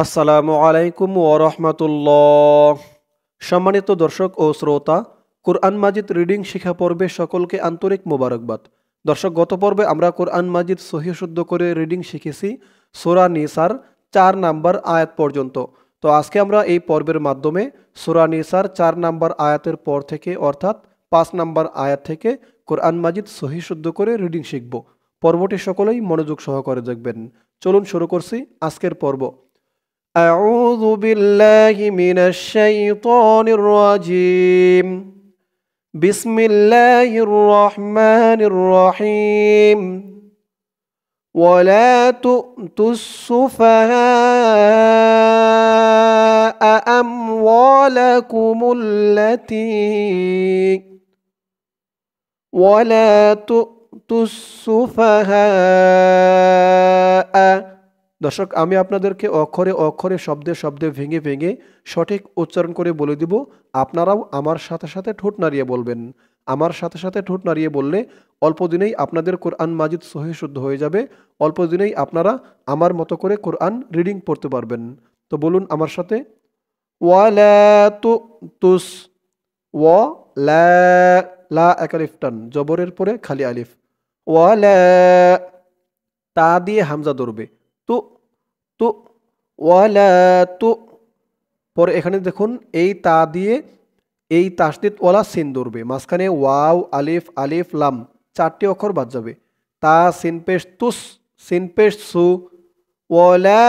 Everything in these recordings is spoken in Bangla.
আসসালামু আলাইকুম ওয়া রাহমাতুল্লাহ। সম্মানিত দর্শক ও শ্রোতা, কোরআন মাজিদ রিডিং শিক্ষা পর্বে সকলকে আন্তরিক মোবারকবাদ। দর্শক, গত পর্বে আমরা কোরআন মাজিদ সহিহ শুদ্ধ করে রিডিং শিখেছি সূরা নিসার 4 নাম্বার আয়াত পর্যন্ত। তো আজকে আমরা এই পর্বের মাধ্যমে সূরা নিসার 4 নাম্বার আয়াতের পর থেকে অর্থাৎ 5 নাম্বার আয়াত থেকে কোরআন মাজিদ সহিহ শুদ্ধ করে রিডিং শিখব। পর্বটি সকলেই মনোযোগ সহকারে দেখবেন। চলুন শুরু করছি আজকের পর্ব। أعوذ بالله من الشيطان الرجيم. بسم الله الرحمن الرحيم. ولا تؤتوا السفهاء أموالكم ولا تؤتوا السفهاء। দর্শক, আমি আপনাদেরকে অক্ষরে অক্ষরে শব্দে শব্দে ভেঙে ভেঙে সঠিক উচ্চারণ করে বলে দিব। আপনারাও আমার সাথে সাথে ঠোঁট নাড়িয়ে বলবেন। আমার সাথে সাথে ঠোঁট নাড়িয়ে বললে অল্প দিনেই আপনাদের কোরআন মাজিদ সহিহ শুদ্ধ হয়ে যাবে। অল্প দিনেই আপনারা আমার মতো করে কোরআন রিডিং পড়তে পারবেন। তো বলুন আমার সাথে, ওয়ালা তু তুস, ওয়া লা, লা এক আলিফ টান, জবরের পরে খালি আলিফ। ওয়ালা, তা দিয়ে হামজা ধরবে, তু তু, ওয়ালা তু। পরে এখানে দেখুন, এই তা দিয়ে এই তাসদিদ ওয়ালা সিন ধরবে, মাঝখানে ওয়াও আলিফ আলিফ লাম 4টি অক্ষর বাদ যাবে। তা সিন পেশ তুস, সিন পেশ সু, ওয়ালা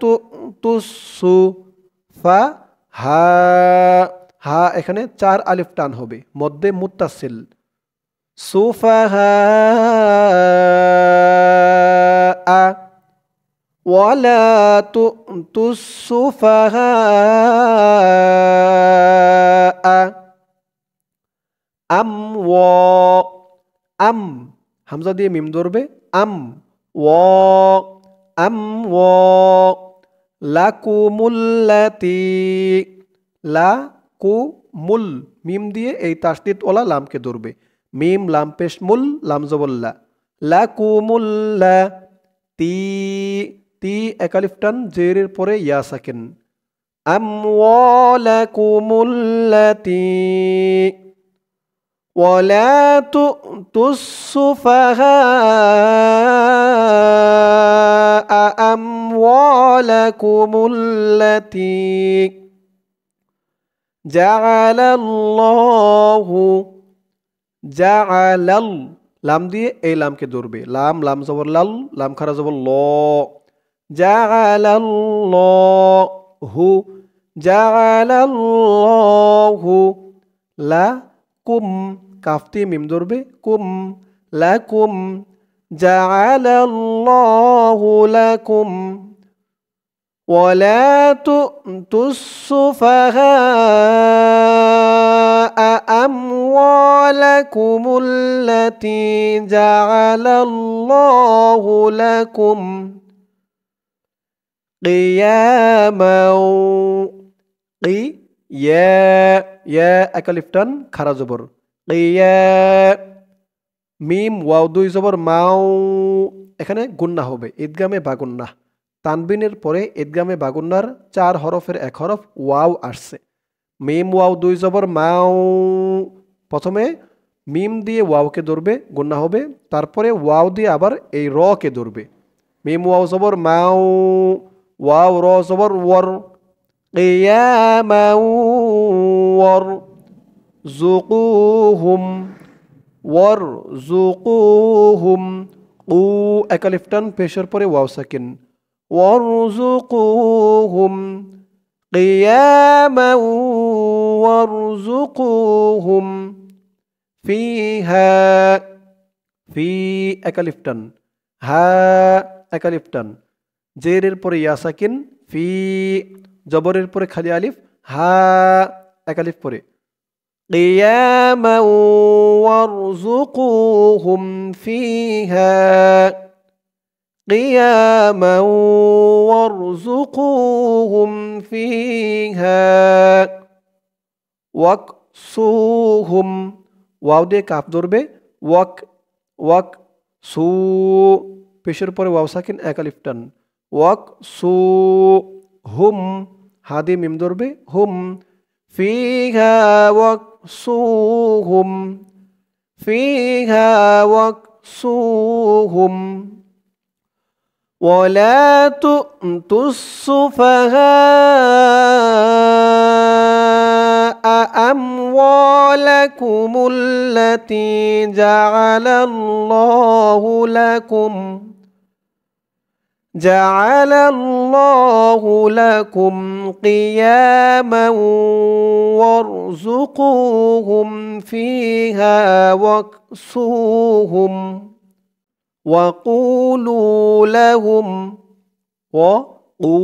তু তুসু। ফা হা, হা এখানে 4 আলিফ টান হবে, মধ্যে মুত্তাসিল। সুফাহা আ, ওয়ালা তু'তু সুফাহা আম ওয়া, আম হামজা দিয়ে মিম ধরবে, আম ওয়া, আম ওয়া লাকুমুল্লাতি, লাকুমুল মিম দিয়ে এই তাসদিদ ওয়ালা লামকে ধরবে, মিম লাম পেশ মুল, লাম জবল্লা, লাকুমুল্লা। তি, তি এক আলিফ টান, জেরের পরে ইয়া সাকিন। আমওয়ালাকুমুল্লাতি ওয়ালা তু'তুস সুফাহা আমওয়ালাকুমুল্লাতি জাআলাল্লাহু, জাআলাল লাম দিয়ে এই লামকে ধরবে, লাম লাম জবর লাল, লাম খারা জবর ল, জাআলাল্লাহু, জাআলাল্লাহু লাকুম, কাফ দিয়ে মিম ধরবে, কুম লাকুম, জাআলাল্লাহু লাকুম। ওয়ালা তু'তুস সুফাহা আমওয়ালাকুমুল্লাতি জাআলাল্লাহু লাকুম কিয়ামাও, কি ইয়া, ইয়া এক আলিফ টান খারা জবর, কিয়া, মিম ওয়াও দুই জবর মাও, এখানে গুন্না হবে, ঈদগামে বা গুন্না। তানবিনের পরে ঈদগামে বা গুন্নার 4 হরফের এক হরফ ওয়াও আসছে। মিম ওয়াও দুই জবর মাও, প্রথমে মিম দিয়ে ওয়াওকে ধরবে, গুন্না হবে, তারপরে ওয়াও দিয়ে আবার এই র কে ধরবে, মিম ওয়াও জবর মাও, ওয়াও র জবর ওয়ার, কিয়ামাও ওয়ার যুকুহুম, ওয়ার যুকুহুম, উ এক আলিফ টান পেশের পরে ওয়াও সাকিন, ওয়ারযুকুহুম কিয়ামান ওয়ারযুকুহুম ফিহা, ফি এক আলিফ টান, হা এক আলিফ টান, জেরের পরে ইয়া সাকিন, ফি জবরের পরে খালি আলিফ, হা এক আলিফ পরে, কিয়ামান ওয়ারযুকুহুম ফিহা, কিয়ামান ওয়ারযুকুহুম ফিহা ওয়াকসুহুম, ওয়াও দিয়ে কাফ ধরবে, ওয়াক ওয়াক সু পেশের পরে ওয়াও সাকিন এক আলিফ টান, ওয়াক সু হুম হা দিয়ে মিম ধরবে হুম ফিহা ওয়াকসুহুম ফিহা ওয়াকসুহুম ولا تؤتوا السفهاء أموالكم التي جعل الله لكم قياما وارزقوهم فيها واكسوهم وقولوا لهم وقو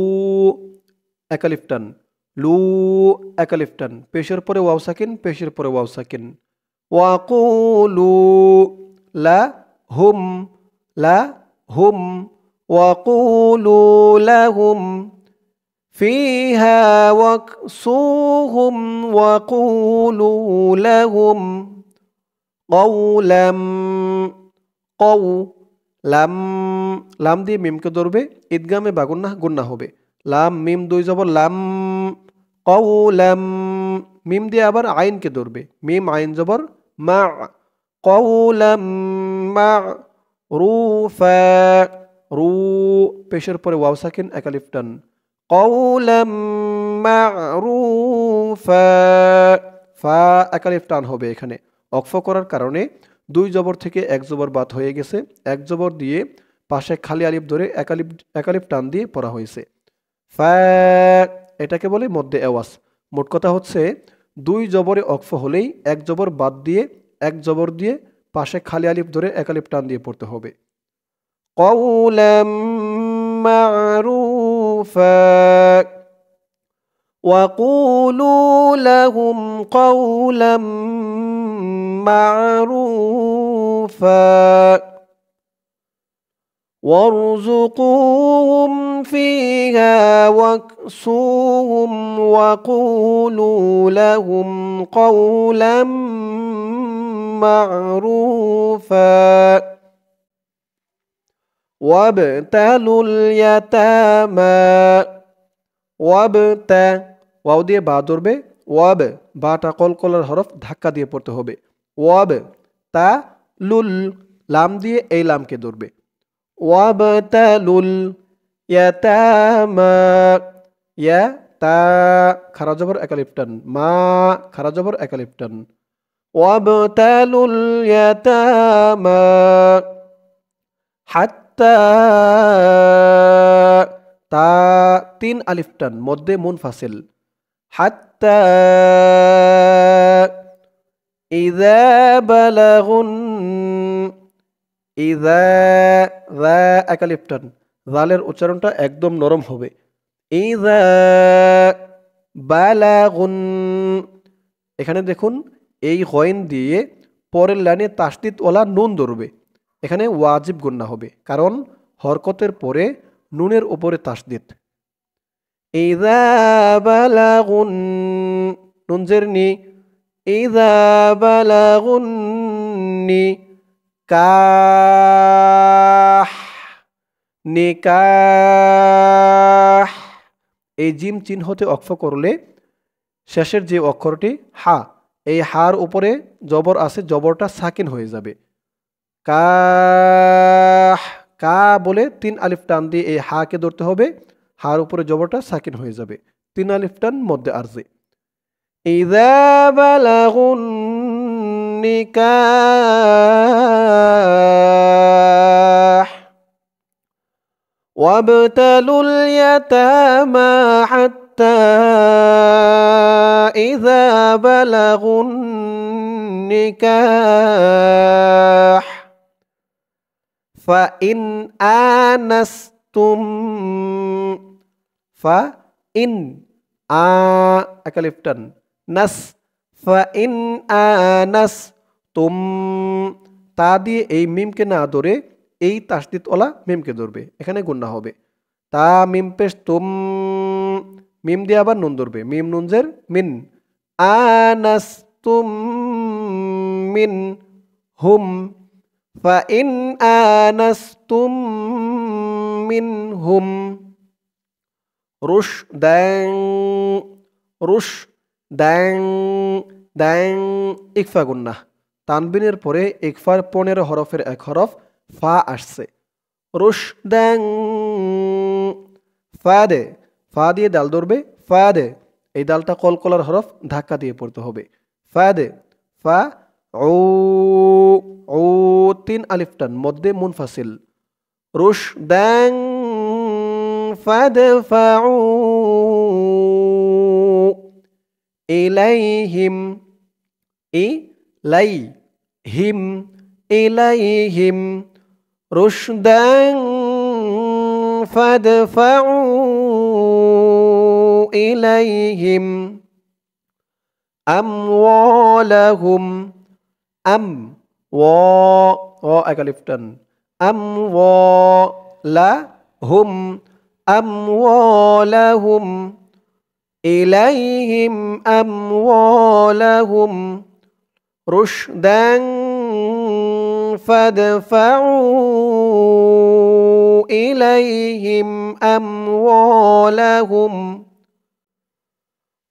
একালিফটান লু একালিফটান পেশের পরে ওয়াও সাকিন পেশের পরে ওয়াও সাকিন ওয়াকুলু লা হুম লা হুম ওয়াকুলু লাহুম ফিহা ওয়াকসুহুম ওয়াকুলু লাহুম কওলাম কও লাম লাম দিয়ে মিমকে ধরবে ঈদগামে বা গুন্না হবে লাম মিম দুই জবর লাম কওলাম মিম দিয়ে আবার আইনকে ধরবে মিম আইন জবর মা কওলাম মা রুফা রু পেশের পরে ওয়াও সাকিন একালিফ টান কওলাম মা'রুফা ফা একালিফ টান হবে এখানে অক্ফ করার কারণে দুই জবর থেকে এক জবর বাদ হয়ে গেছে এক জবর দিয়ে পাশে খালি আলিফ ধরে একালিফ টান দিয়ে পড়া হয়েছে ফা এটাকে বলে মধ্যে আওয়াজ মোট কথা হচ্ছে দুই জবরে অক্ফ হলেই এক জবর বাদ দিয়ে এক জবর দিয়ে পাশে খালি আলিফ ধরে একালিফ টান দিয়ে পড়তে হবে কওলাম মা'রুফা وقولوا لهم قولا معروفا وارزقوهم فيها واكسوهم وقولوا لهم قولا معروفا وابتلوا اليتامى ওয়াও দিয়ে বা ধরবে ওয়াব বাটা কলকলার হরফ ধাক্কা দিয়ে পড়তে হবে ওয়াব তা লুল লাম দিয়ে এই লামকে ধরবে ওয়াব তা লুল ইয়াতামা ইয়া তা খারা জবর একালিফটান মা খারা জবর একালিফটান ওয়াব তা লুল ইয়াতামা হাত্তা তা তিন আলিফটান মধ্যে মুনফাসিল হাত্তা ইযা বালাগুন ইযা যা একালিফটান জালের উচ্চারণটা একদম নরম হবে ইযা বালাগুন এখানে দেখুন এই গইন দিয়ে পরের লাইনে তাসদিদ ওয়ালা নুন ধরবে এখানে ওয়াজিব গুন্না হবে কারণ হরকতের পরে নুনের উপরে তাসদিদ ইযা বালাগুন নুন জেরনি ইযা বালাগুন্নি কাহ নিকাহ এই জিম চিহ্নতে অক্ফ করলে শেষের যে অক্ষরটি হা এই হার উপরে জবর আছে জবরটা সাকিন হয়ে যাবে কাহ কা বলে তিন আলিফ টান দিয়ে এই হা কে ধরতে হবে হার উপরে জবরটা সাকিন হয়ে যাবে তিন আলিফ টান মধ্যে আরজে ইযা বালাগুন নিকাহ ওয়াবতালুল ইয়াতামা হাত্তা ইযা বালাগুন নিকাহ فإن آنستم فإن أكلفتن نس فإن آنستم তা দিয়ে এই মিমকে না ধরে এই তাসদিদ ওলা মিমকে ধরবে এখানে গুন্না হবে তা মিম পেশ তুম মিম দিয়ে আবার নুন ধরবে মিম নুনজের মিন আনাস্তুম মিন হুম فإن آنستم منهم রুশ দ্যাং রুশ দ্যাং দ্যাং ইকফা গুন্না তানবিনের পরে ইকফার 15 হরফের এক হরফ ফা আসছে রুশ দ্যাং ফা দে ফা দিয়ে দাল ধরবে ফা দে এই দালটা কলকলার হরফ ধাক্কা দিয়ে পড়তে হবে ফা দে ফা ও ও 3 আলিফ টান মধ্যে মুনফাসিল রুশ দ্যাং ফাদফাউ ইলাইহিম ইলাইহিম ইলাইহিম রুশদান ফাদফাউ ইলাইহিম আমওয়ালাহুম আম ওয়া এক আলিফ টান আমওয়ালাহুম আমওয়ালাহুম ইলাইহিম আমওয়ালাহুম রুশদান ফাদফাউ ইলাইহিম আমওয়ালাহুম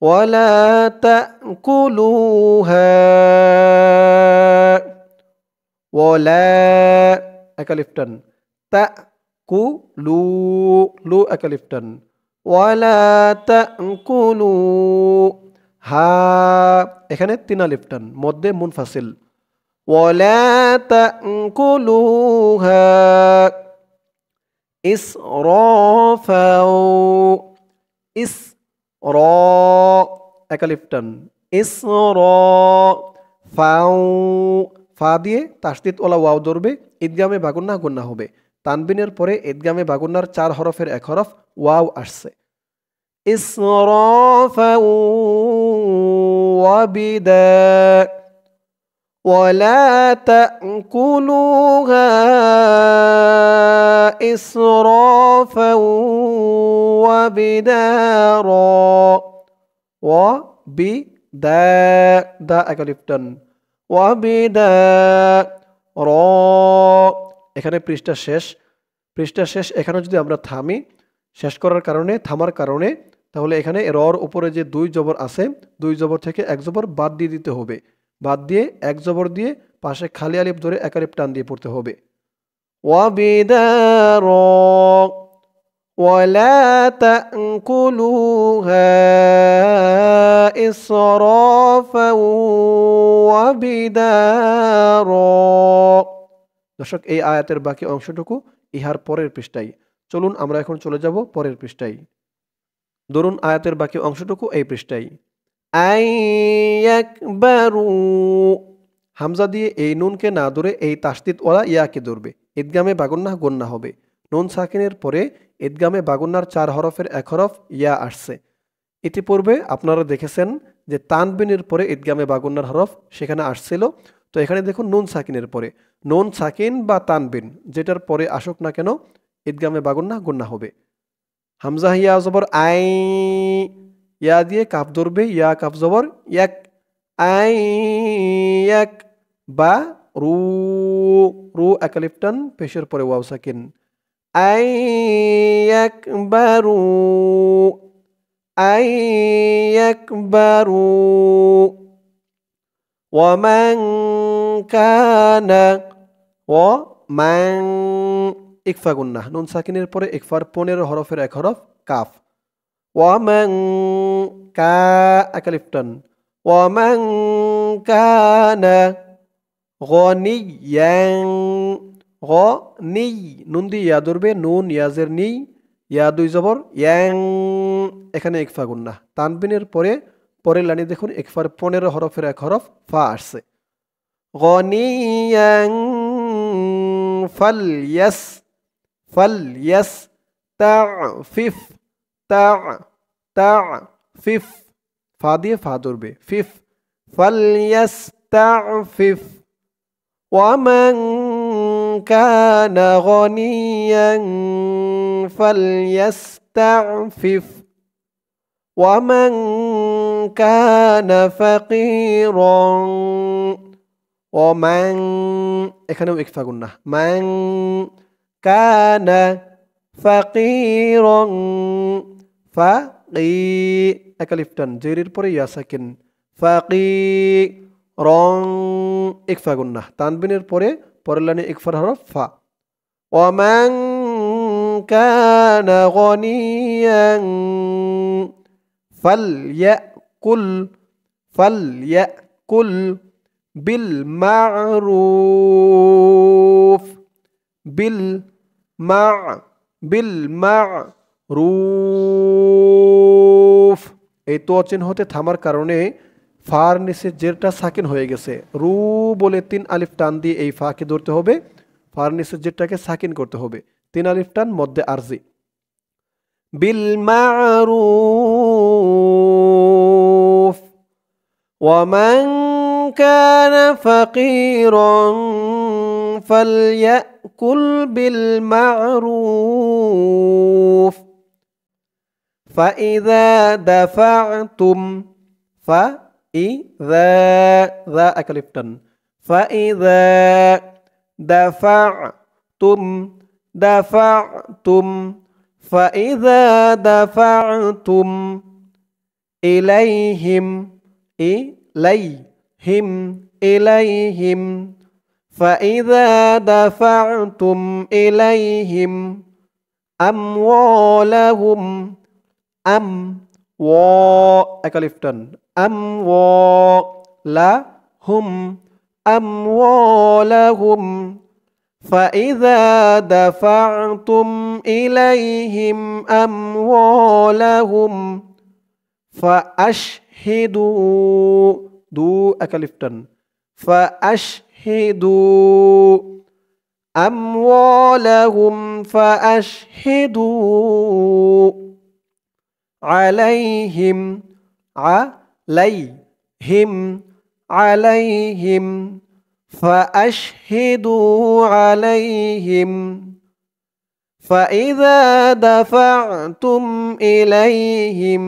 ولا تأكلوها ولا أكلفتن تأكلوا لو أكلفتن ولا تأكلوا হা এখানে 3 আলিফ টান মধ্যে মুনফাসিল ولا تأكلوها إسرافا إس র এক আলিফ টান ফাউ ফা দিয়ে তাসদিদ ওলা ওয়াও ধরবে ঈদগামে বাগুন্না গুন্না হবে তানবিনের পরে ঈদগামে বাগুন্নার 4 হরফের এক হরফ ওয়াও আসছে ইসরাফাউ ওয়া বিদা ولا تأكلوها إسرافا وبدارا وبدا دا أكلفتن وبدارا এখানে পৃষ্ঠা শেষ এখানে যদি আমরা থামি শেষ করার কারণে থামার কারণে তাহলে এখানে রর উপরে যে 2 জবর আছে 2 জবর থেকে 1 জবর বাদ দিয়ে দিতে হবে বাদ দিয়ে 1 জবর দিয়ে পাশে খালি আলিফ ধরে এক আলিফ টান দিয়ে পড়তে হবে ওয়াবিদারা ওয়ালা তাকুলুহা ইসরাফা ওয়াবিদারা দর্শক এই আয়াতের বাকি অংশটুকু ইহার পরের পৃষ্ঠায় চলুন আমরা এখন চলে যাব পরের পৃষ্ঠায় ধরুন আয়াতের বাকি অংশটুকু এই পৃষ্ঠায় আইয়াকবারু হামজা দিয়ে এই নুনকে না ধরে এই তাসদিদ ওয়ালা ইয়াকে ধরবে ঈদগামে বাগুন্না গুন্না হবে নুন সাকিনের পরে ঈদগামে বাগুন্নার 4 হরফের এক হরফ ইয়া আসছে ইতিপূর্বে আপনারা দেখেছেন যে তানবিনের পরে ঈদগামে বাগুন্নার হরফ সেখানে আসছিল তো এখানে দেখুন নুন সাকিনের পরে নুন সাকিন বা তানবিন যেটার পরে আসুক না কেন ঈদগামে বাগুন্না গুন্না হবে হামজা ইয়া জবর আই ইয়া দিয়ে কাফ ধরবে ইয়া কাফ জবর ইয়াক আই ইয়াক বা রু রু এক আলিফ টান পেশের পরে ওয়াও সাকিন আই ইয়াকবারু আই ইয়াকবারু ওয়ামান কানা ওয়ামান ইকফা গুন্নাহ নুন সাকিনের পরে ইকফার 15 হরফের এক হরফ কাফ ওয়ামান কা এক আলিফ টান ওয়ামান কানা গনিয়ান গনি নুন দিয়ে ইয়া ধরবে নুন ইয়াজের নি ইয়া 2 জবর ইয়াং এখানে ইকফা গুন্নাহ তানবিনের পরে পরের লাইনে দেখুন ইকফার 15 হরফের এক হরফ ফা আসছে গনিয়ান ফালইয়াস তাফিফ তাফিফ ফা দিয়ে ফা ধরবে ফিফ ফালইয়াস্তাফিফ ওয়ামান কানা গনিয়ান ফালইয়াস্তাফিফ ওয়ামান কানা ফাকিরান ওয়ামান এখানেও ইকফা গুন্নাহ মান কানা ফাকিরান ফাকি, এক আলিফ টান, জেরের পরে ইয়া সাকিন, ফাকি। রং, ইকফা গুন্নাহ, তানবিনের পরে পরের লাইনে ইকফার হরফ ফা। ওয়ামান কানা গনিয়ান ফালইয়াকুল, ফালইয়াকুল বিল মা'রুফ, বিল মা, বিল মা'রুফ। এই তো চিহ্ন হতে থামার কারণে ফার নিচে জেরটা সাকিন হয়ে গেছে। রু বলে 3 আলিফ টান দিয়ে এই ফাকে ধরতে হবে, ফার নিচে জেরটাকে সাকিন করতে হবে। 3 আলিফ টান মধ্যে আরজি। বিল মা'রুফ ওয়ামান কানা ফাকিরান ফালইয়াকুল বিল মা'রুফ ফাইযা দাফা'তুম, ফাইযা, যা এক আলিফ টান, ফাইযা দাফা'তুম, দাফা'তুম, ফাইযা দাফা'তুম ইলাইহিম, ইলাইহিম, ইলাইহিম, ফাইযা দাফা'তুম ইলাইহিম আমওয়ালাহুম, আম ওয়া, এক আলিফ টান, আমওয়ালাহুম, আমওয়ালাহুম, ফাইযা দাফা'তুম ইলাইহিম আমওয়ালাহুম ফাআশহিদু, দু এক আলিফ টান, ফাআশহিদু আমওয়ালাহুম ফাআশহিদু আলাইহিম, আলাইহিম, আলাইহিম ফাআশহিদু আলাইহিম ফাইযা দাফা'তুম ইলাইহিম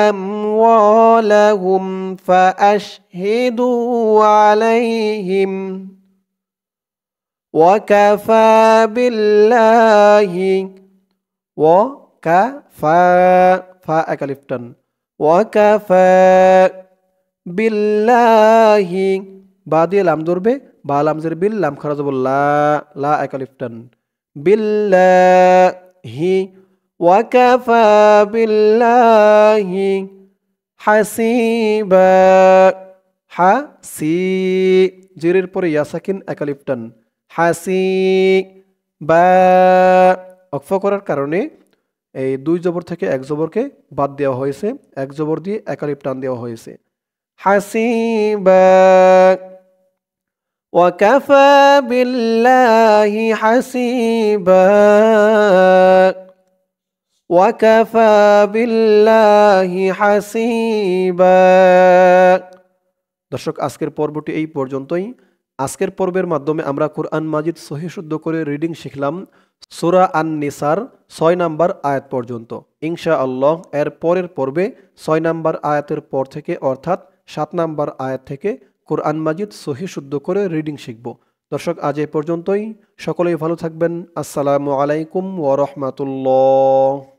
আমওয়ালাহুম ফাআশহিদু আলাইহিম ওয়াকাফা বিল্লাহি, ওয়াকাফা, ফা এক আলিফ টান, ওয়াকাফা বিল্লাহি, বা দিয়ে লাম ধরবে, বা লামজের বিল, লাম খারা যাব লা, লা এক আলিফ টান, বিল্লাহি, ওয়াকাফা বিল্লাহি হাসিবা, হাসি, জিরের পরে ইয়া সাকিন, এক আলিফ টান, হাসিবা। ওয়াকফ করার কারণে এই 2 জবর থেকে 1 জবরকে বাদ দেওয়া হয়েছে, 1 জবর দিয়ে এক আলিফ টান দেওয়া হয়েছে। হাসিবা, ওয়াকাফা বিল্লাহি হাসিবা, ওয়াকাফা বিল্লাহি হাসিবা। দর্শক, আজকের পর্বটি এই পর্যন্তই। আজকের পর্বের মাধ্যমে আমরা কোরআন মাজিদ সহিহ শুদ্ধ করে রিডিং শিখলাম সূরা আন-নিসার 6 নাম্বার আয়াত পর্যন্ত। ইনশাআল্লাহ এর পরের পর্বে 6 নাম্বার আয়াতের পর থেকে অর্থাৎ 7 নাম্বার আয়াত থেকে কোরআন মাজিদ সহিহ শুদ্ধ করে রিডিং শিখব। দর্শক, আজ এই পর্যন্তই। সকলেই ভালো থাকবেন। আসসালামু আলাইকুম ওয়া রাহমাতুল্লাহ।